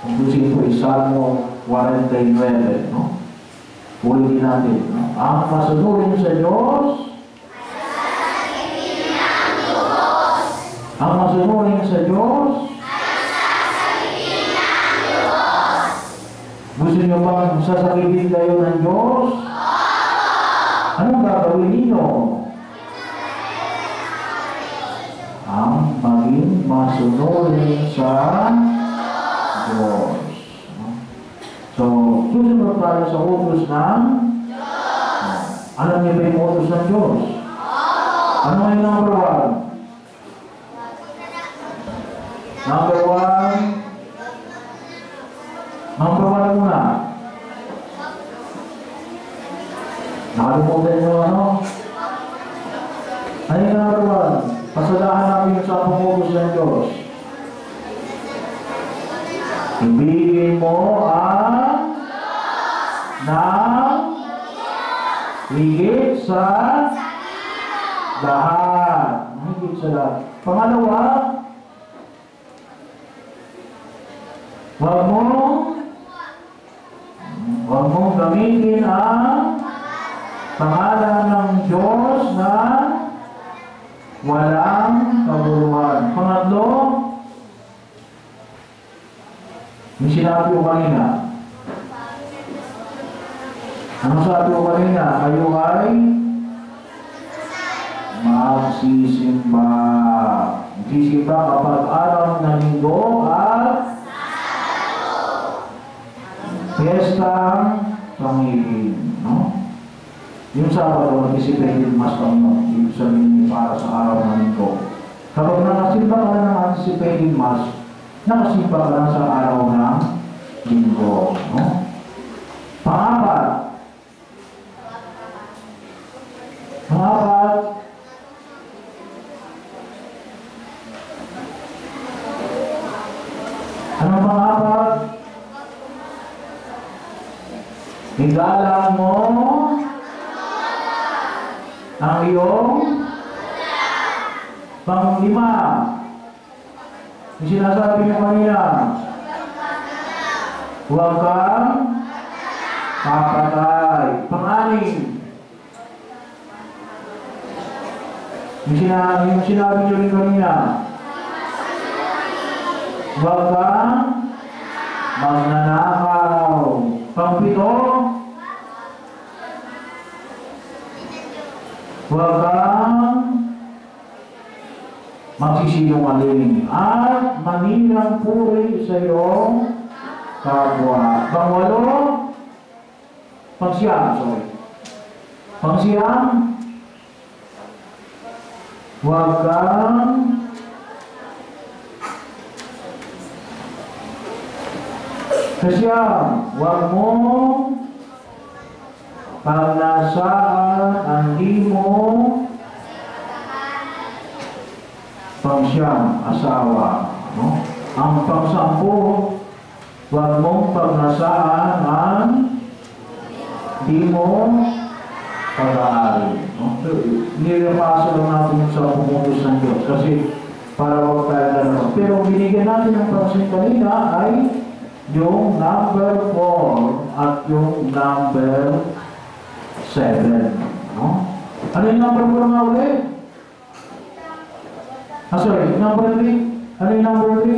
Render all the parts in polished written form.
Ubusin po Salmo 49, no? Ulitin natin, no? Ang masunurin sa Diyos, ang masunurin sa Diyos, gusto niyo bang sasakitin kayo ng Diyos? Anong gagawin ninyo? Ang maging masunurin sa Diyos. So, susunod tayo sa utos ng Diyos. Alam niyo ba yung utos ng Diyos? Ano yung number 1? Number 1. Number 1 muna. Nakalimutan nyo ano? Ano yung number 1? Pasadahan namin yung sa pumutos ng Diyos. Ibigin mo ang ng higit sa lahat. Higit sa lahat. Pangalawa, huwag mong gamitin ang pangalan ng Diyos na walang kabuluhan. Pangatlo, yung sinabi ko kanina. Ano sabi ko kanina? Kayo ay magsisimba. Magsisimba kapag araw ng linggo at piyestang Panginoon, no? Yung Sabado, anticipated mas kami, ibig sabihin para sa araw ng linggo. Kapag nakasimba ka ng anticipated mas, nakasimba ka na sa araw ng linggo, no? Pangapat, anong pangapat? Igalang mo ang iyong panglima. Yung sinasabi niyo kanina, huwag kang papatay. Pang-anim, yung sinabi niyo rin kanina, huwag kang magnanakaw. Pang-pito, huwag kang magsisinungaling at maninang puri sa iyong kapwa. Pang-walo, pang-siyam, huwag kang huwag mo pagnasaan ang di mo pang-siyam, asawa, no? Ang pang-sampu, huwag mong pagnasaan ang di mo pag-aari, no? Nilipasa lang natin sa pumutos ng Diyos kasi para huwag tayo na naman. Pero binigyan natin ng pansin kanina ay yung number 4 at yung number 7, no? Ano yung number 4 nga ulit? Sorry, number 3. Ano yung number 3?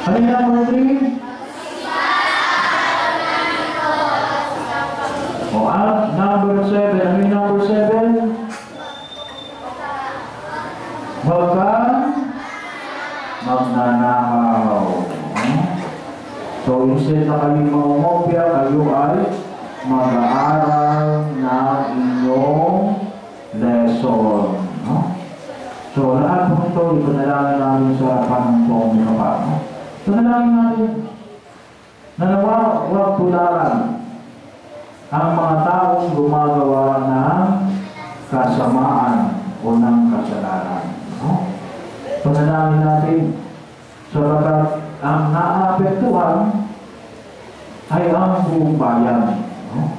Ano yung number 3? O, at number 7. Ano yung number 7? Huwag kang magnanakaw. So, instead na kayo mangungopia, kayo ay mag-aaral ng inyong lesson. No? So, lahat po ito, ipanalangin namin sa panangpong ng Papa. No? Ipanalangin natin na huwag tularan ang mga taong gumagawa ng kasamaan o ng kasalanan. No? Ipanalangin natin sabagat ang naapektuhan ay ang buong bayan. No?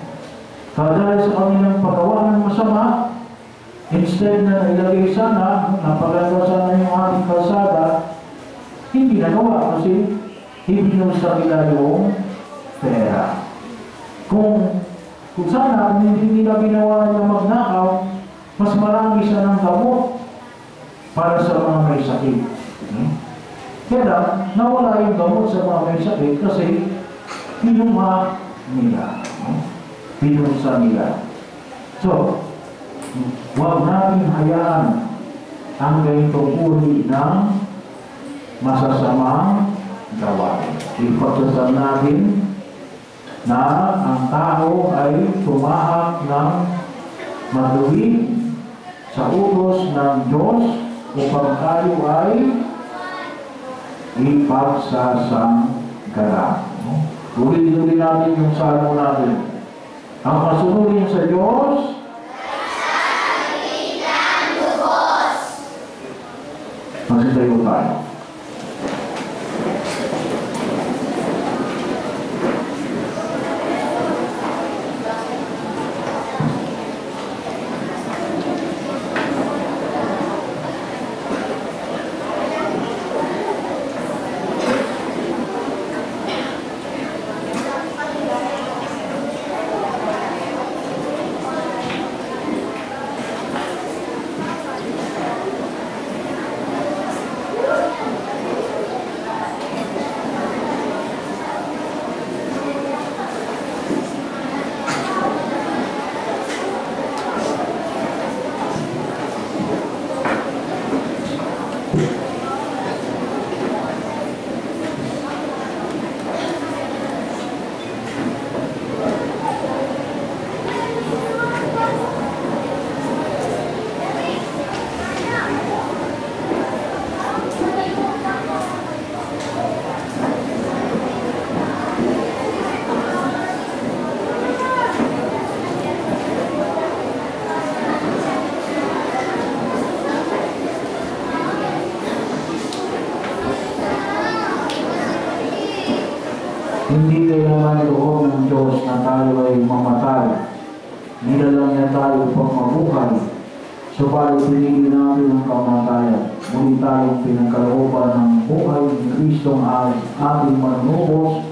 Dahil sa kanilang paggawa ng masama, Instead na ilagay sana, napaganda sana yung ating kalsada, hindi nagawa kasi ibinusa sa nila yung pera. Kung sana hindi nila ginawa na magnakaw, mas marami siya ng gamot para sa mga may sakit. Kaya nawala yung gamot sa mga may sakit kasi pinuma nila. Pinusa nila. So, huwag natin hayaan ang ganitong uri ng masasamang gawain. Ipagdasal natin na ang tao ay tumahak ng matuwid sa utos ng Diyos upang tayo ay ipagsasanggala. Ulit-ulit natin yung salmo natin. Ang masunurin sa Diyos, magsitayo tayo. Hindi kailangan loob ng Diyos na tayo ay mamatay. Nilalang niya tayo upang mabuhay. Subalit pinili natin ang kamatayan. Muli tayong pinagkalooban ng buhay ni Kristo ang ating manunubos.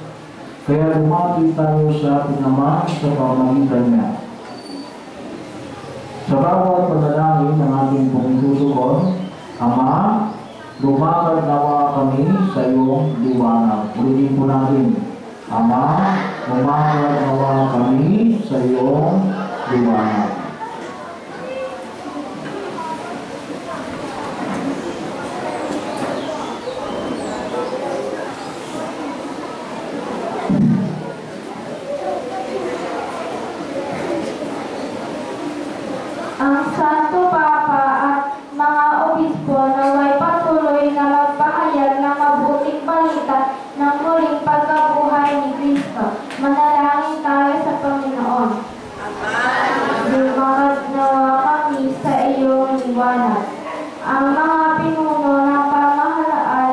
Kaya lumapit tayo sa ating Ama sa pamamagitan niya. Sa bawat panalangin ng ating pumisusugon, Ama, lumakad nawa kami sa iyong liwanag. Ulitin po natin. Ama, lumakad nawa kami sa iyong liwanag. Ang Santo Papa at mga obispo naway patuloy na magpahayag ng mabuting balita ng muling pagkabuhay ni Kristo. Manalangin tayo sa Panginoon. Lumakad nawa kami sa iyong liwanag. Ang mga pinuno ng pamahalaan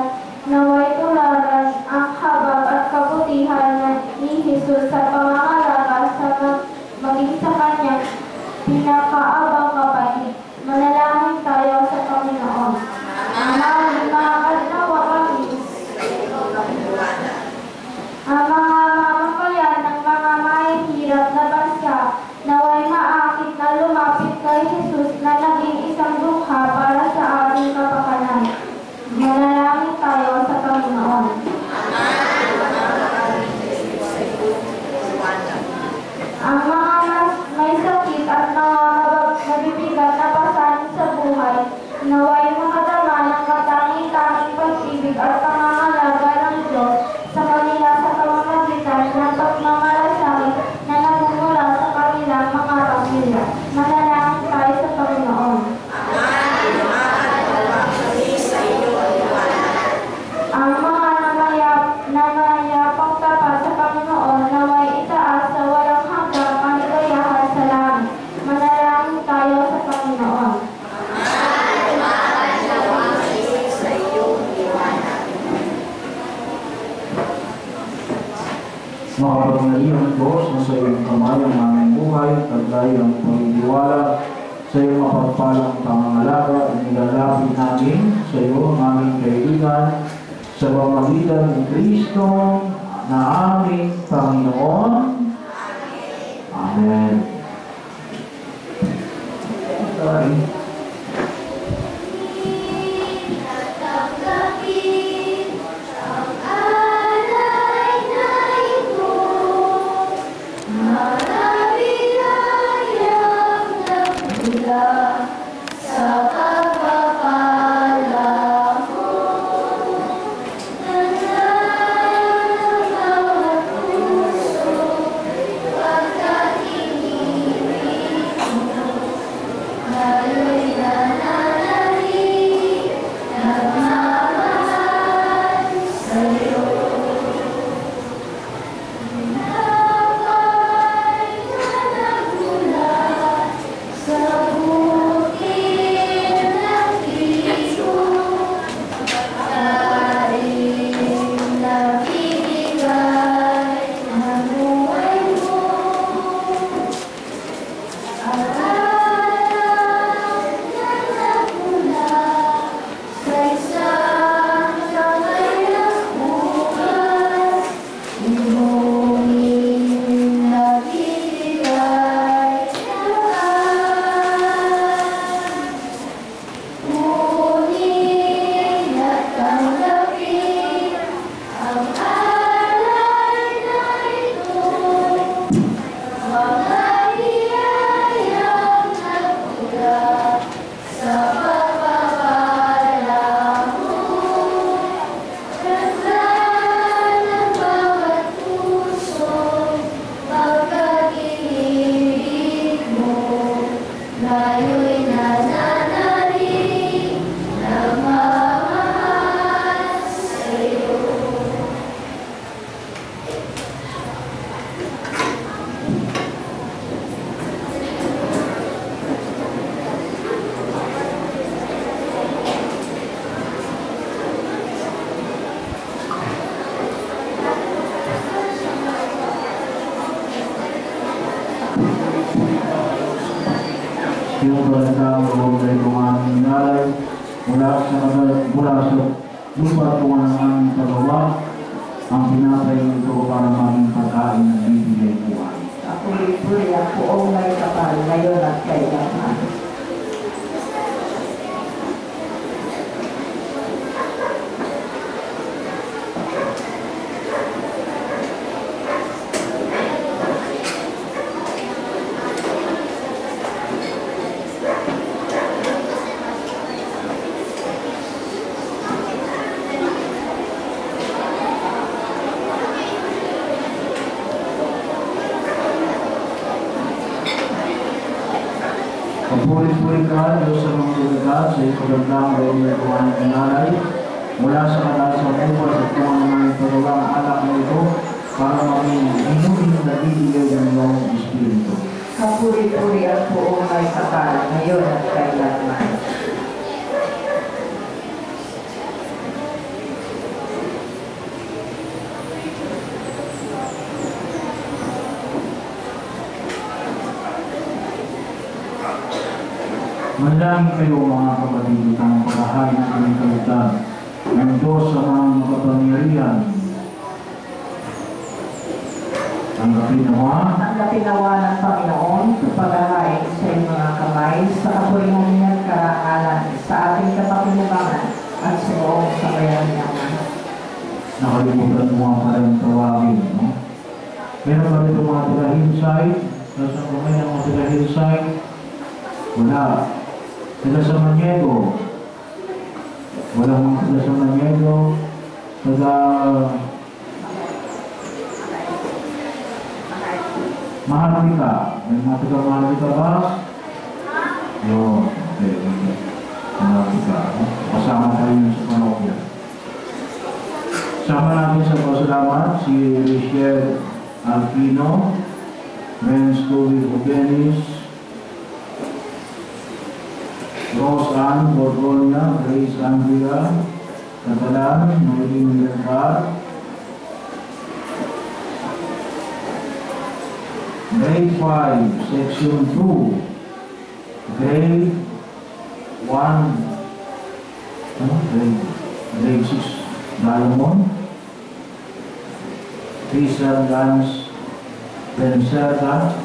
naway tularan ang habag at kabutihan ni Jesus sa pangangalaga sa maging sa kanyang pinakaabang kapatid. Manalangin tayo sa Panginoon. Ama, lumakad nawa kami. Ang mga mamamayan ng mga mahihirap na bansa naway maakit na lumapit kay Jesus na naging isang dukha para sa ating kapakanan. Manalangin tayo sa Panginoon. Ang mga may sakit at mga mabibigat na pasanin sa buhay, naway makadama ng katanging-tanging pag-ibig at pangangalaga ng Diyos sa kanila sa pamamagitan ng pagmamalasakit na nagmumula sa kanilang mga pamilya. Manalangin tayo sa Panginoon. Ang mga namayapang tapat sa Panginoon naway itaas sa walang hanggang kaligayahan sa langit. Manalangin tayo sa Panginoon. Makapagnalihan Diyos na sa iyong kamay ang aming buhay at dahil ang pagdiwala sa iyong mapagpalang pangangalaga, nilalapit namin sa iyo ang aming kaibigan sa pamamagitan ni Kristo na aming Panginoon. Amen. Sorry. Yung balita ng mga aming nanay mula sa lupa kung ang aming pagawa, ang pinapay nito para maging pagkain ng bibigay buhay. Puri-puri ang poong may kapal ngayon at kailangan. Pagpuri-puri ka, Diyos sa mga dalagat, sa ipagandang gawin ng kuhaan ng nanay, mula sa kadalasang upas at kung ang mga pagawa ang anak na ito, para maging hinubing na bibigay ng iyong Espiritu. Kapuri-puri ang poong may kapal ngayon at kailangan. Manalangin kayo mga kapatid ng paghahain ng aming kalutan ng Diyos sa mga makapangyarihan. Tanggapin nawa ng Panginoon sa paghahain sa iyong mga kamay sa kapulingan karangalan sa ating kapakinabangan at sa buong sambayan niya. Nakalimutan mo ang parang tawagin, no? Meron ba dito mga taga-hillside? Nasa kamay ng mga taga-hillside? Wala. Taga sa Maniego. Walang mga taga sa Maniego. Taga Maharlika. May mga taga Maharlika ba? Yun. Okay. Maharlika. Kasama tayo yun sa panokya. Sama natin sa pasalamat si Richelle Alpino, Men's Louis Ogenis, Rose Ann Borgonia, Grace Andrea, Catalan, Noeline Lerbar, Grade 5, Section 2, grade 1, grade 6, Dalmon, Christian Gans Benserga,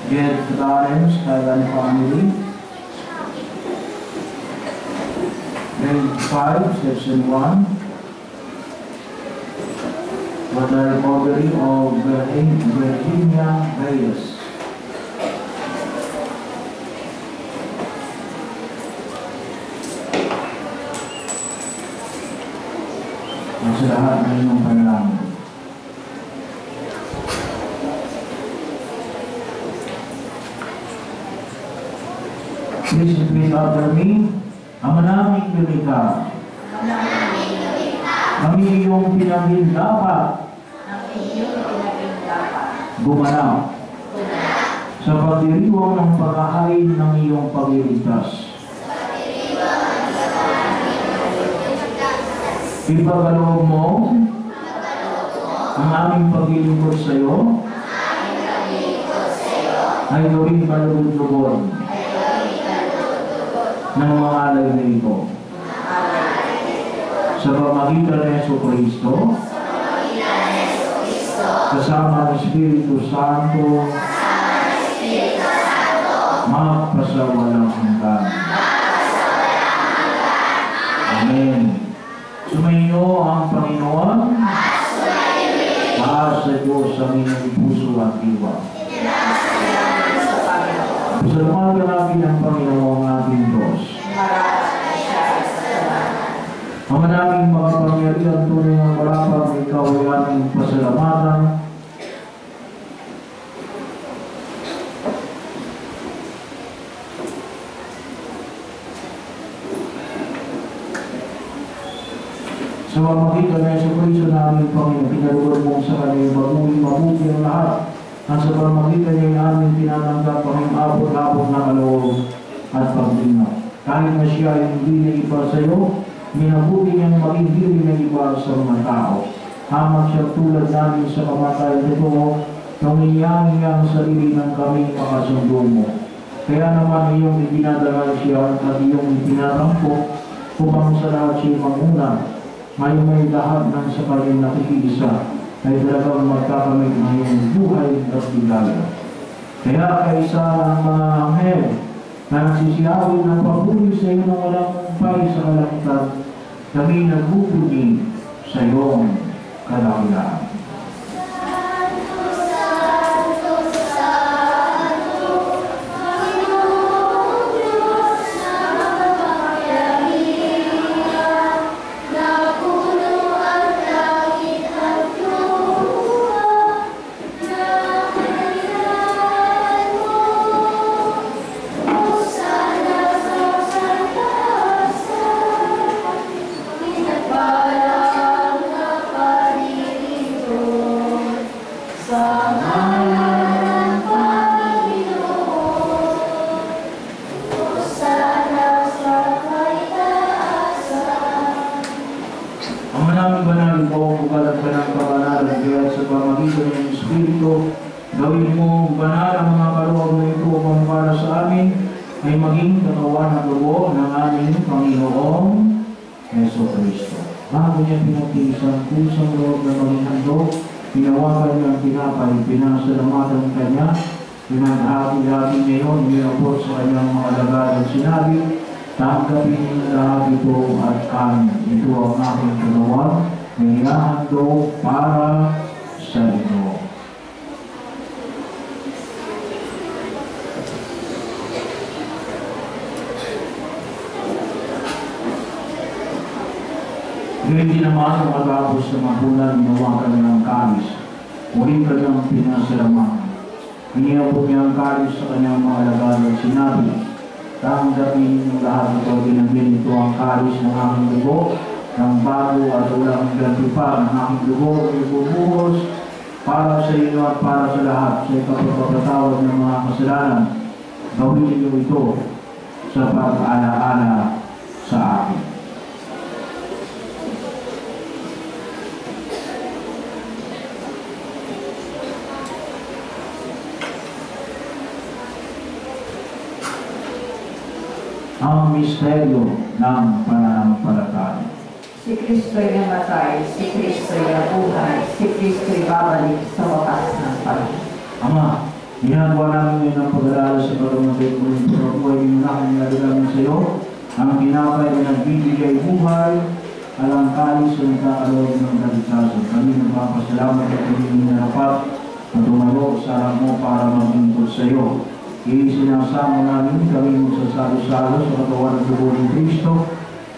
Jed Clarence, Thailand family, grade 5, section 1, for the recovery of Virginia Reyes. Sa lahat ng inyong panalangin. Please repeat after me. Ama naming lumikha, kami iyong pinaghindapat, gumanap sa pagdiriwang ng paghahain ng iyong pagliligtas. Ipagaloob mo ang aming paglilingkod sa iyo ay gawing kalugod-lugod ng mga alay na ito. Sa pamagitan ng Jesucristo, kasama ng Espiritu Santo, magpasawalang hanggan. Amen. Sumainyo ang Panginoon, taas sa Diyos sa inyong puso at diwa. Pasalamatan natin ang Panginoon ang ating Diyos. Ama naming makapangyarihan, tunay ng marapang ikaw ay aming pasalamatan. Sa pamagitan ng Jesucristo namin, Panginoon, pinalugod mo sa kanya mabuti ang lahat. At sa pamagitan niya aming tinatanggap ang abot-abot na kaloob at paglingaw. Kahit na siya ay hindi na iba sa iyo, minabuti niyang maging diri na iba sa mga tao. Hamang siya tulad namin sa kamatayan nito, nung iyang ang sarili ng kami makasundo mo. Kaya naman iyong ipinadala siya at iyong ipinatampo upang sa lahat siya manguna. Ngayon may lahat ng sa kanyang nakikiisa ay talagang magkakamit ng iyong buhay at bigaya. Kaya kaysa ang mga anghel na nagsisiyawin ng papuri sa iyo ng walang kumpay sa kalangitan, kami nagpupunin sa iyong kadakilaan. Gawin mo banal ang mga kaloob na ito upang para sa amin ay maging katawan at dugo ng aming Panginoong Jesucristo. Bago niya pinagtiisan kusang loob na maging handog, pinawakan niya ang tinapay, pinasalamatan kanya, pinag-hati-hati niya yun, inilapot sa kanyang mga lagad at sinabi, tanggapin niyo lahat ito at kanin. Ito ang aking katawan na inahandog para sa inyo. Hindi naman makatapos sa mabulan, ginawa ka niya ang kalis. Muling kanyang pinasalaman. Iniabot niya ang kalis sa kanyang mga lagad at sinabi, tanggapin ng lahat ito, ginagin ito ang kalis ng aking dugo, ng bago at walang gantipa ng aking dugo, ibubuhos para sa inyo at para sa lahat sa ikapagpapatawad ng mga kasalanan. Gawin niyo ito sa pag-alaala sa akin. misteryo ng pananampalataya. Si Kristo'y namatay, si Kristo'y nabuhay, si Kristo'y babalik sa wakas ng panahon. Ama, ginagawa namin ngayon ang pag-aaral sa pagkamatay ko ng pagkabuhay din na kami nalalaman sa iyo. Ang tinapay na nagbibigay buhay, alang kalis sa nagkakaloob ng kaligtasan. Kami nagpapasalamat at kami narapat na tumayo sa harap mo para maglingkod sa iyo. Isinasama namin kami magsasalo-salo sa katawan ng dugo ng Kristo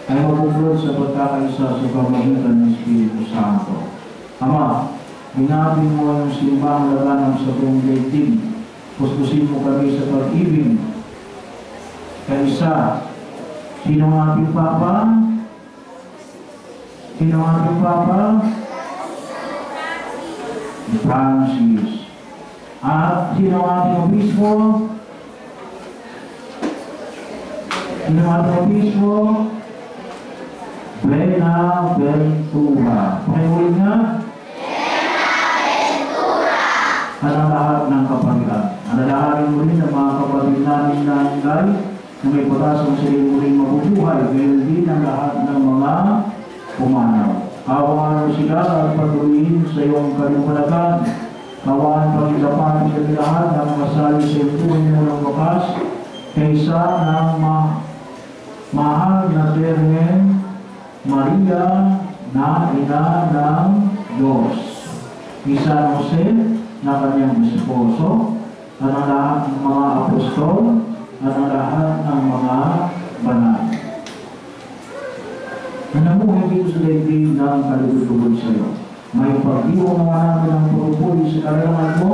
ay mabuklod sa pagkakaisa sa pamagitan ng Espiritu Santo. Ama, hinabin mo ang simbang laganang sa buong daigdig. Puspusin mo kami sa pag-ibig. Kaisa, sino ang ating Papa? Sino ang ating Papa? Francis. At sino ang ating obispo? Sino ang ating obispo? Benaventura. Pakiulit nga. At ang lahat ng kapatiran. Alalahanin mo rin ang mga kapatid namin na ingay na may patasang sa iyo muling mabubuhay. Gayon din ang lahat ng mga pumanaw. Kawaan mo sila at patuloyin sa iyong kalupalagan. Kawaan pag-ilapan sa lahat ng masali sa iyong tuwing mo ng wakas kaysa ng mahal na Virgen Maria na ina ng Diyos. Isa Jose na kanyang esposo at ang lahat ng mga apostol at ang lahat ng mga banal. Nanamuhay dito sa daigdig ng kalugod-lugod sa iyo. May pag-iwan mo namin ang pagpupuli sa kalaman mo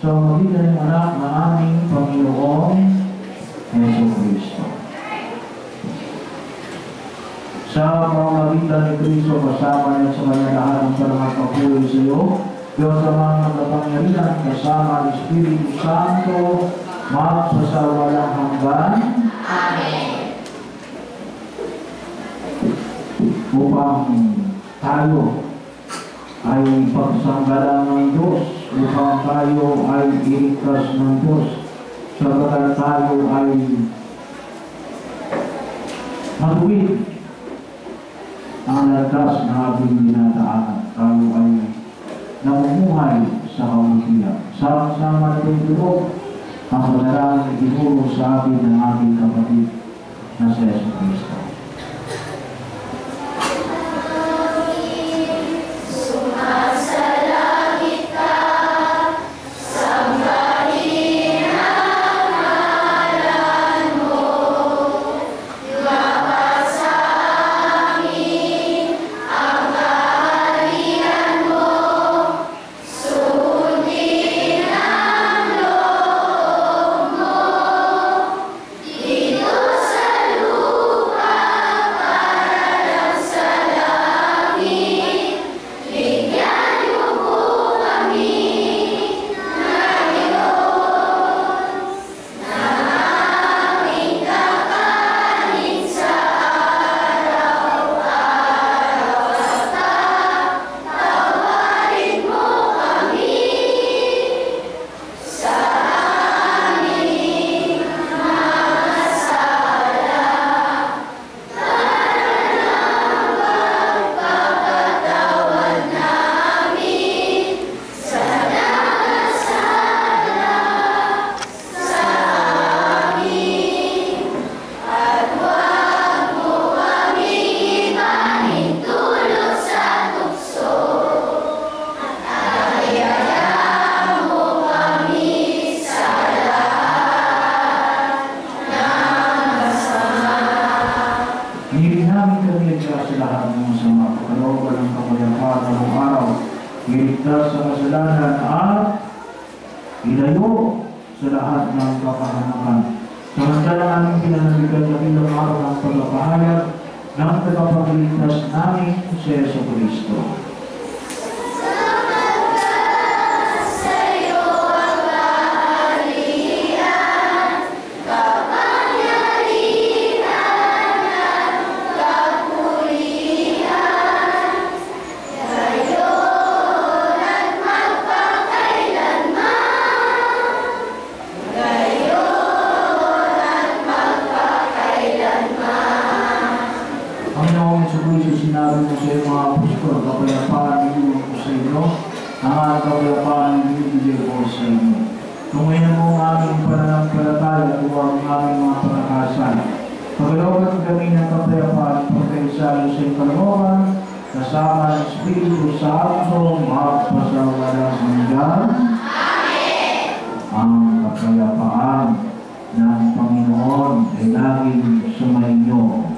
sa magitan ng anak na aming Panginoong Yeso Cristo. Sa pamamagitan ni Cristo, kasama niya sa kanya lahat ng pagpupuli sa iyo, Diyos sa mga kapangyarihan, kasama ng Espiritu Santo, magpasawalang hanggan. Amen. Upang tayo ay pagsanggalang ng Diyos, upang tayo ay iligtas ng Diyos, sapagkat tayo ay matuwid ang landas na ating dinadaanan. Tayo ay namumuhay sa kamutihan. Sama-sama natin tulog ang panalangin itinuro sa atin ng ating kapatid na si Yesu Cristo. Iligtas sa kasalanan at ilayo sa lahat ng kapahamakan. Samantalang aming pinanaligan na bilang araw ng pagpapahayag ng tagapagligtas namin si Yesu Cristo. subuhi sinabi mo sa iyo mga apostol, kapayapaan iniwan ko sa inyo, ang kapayapaan ibibigay ko sa inyo. Tungayin mo ang aming pananampalataya at huwag ang aming mga panakasan. Pagkalooban kami ng kapayapaan, pagkaisalo sa iyong kalooban, kasama ng Espiritu Santo, magpasawalang hanggan. Ang kapayapaan ng Panginoon ay laging sumainyo.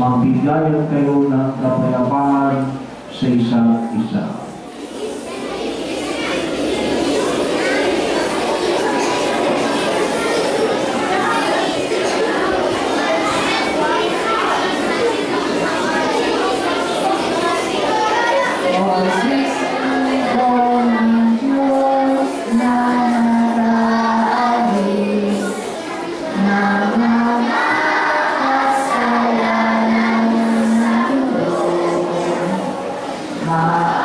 Magbigayan kayo ng kapayapaan sa isa't isa. Ma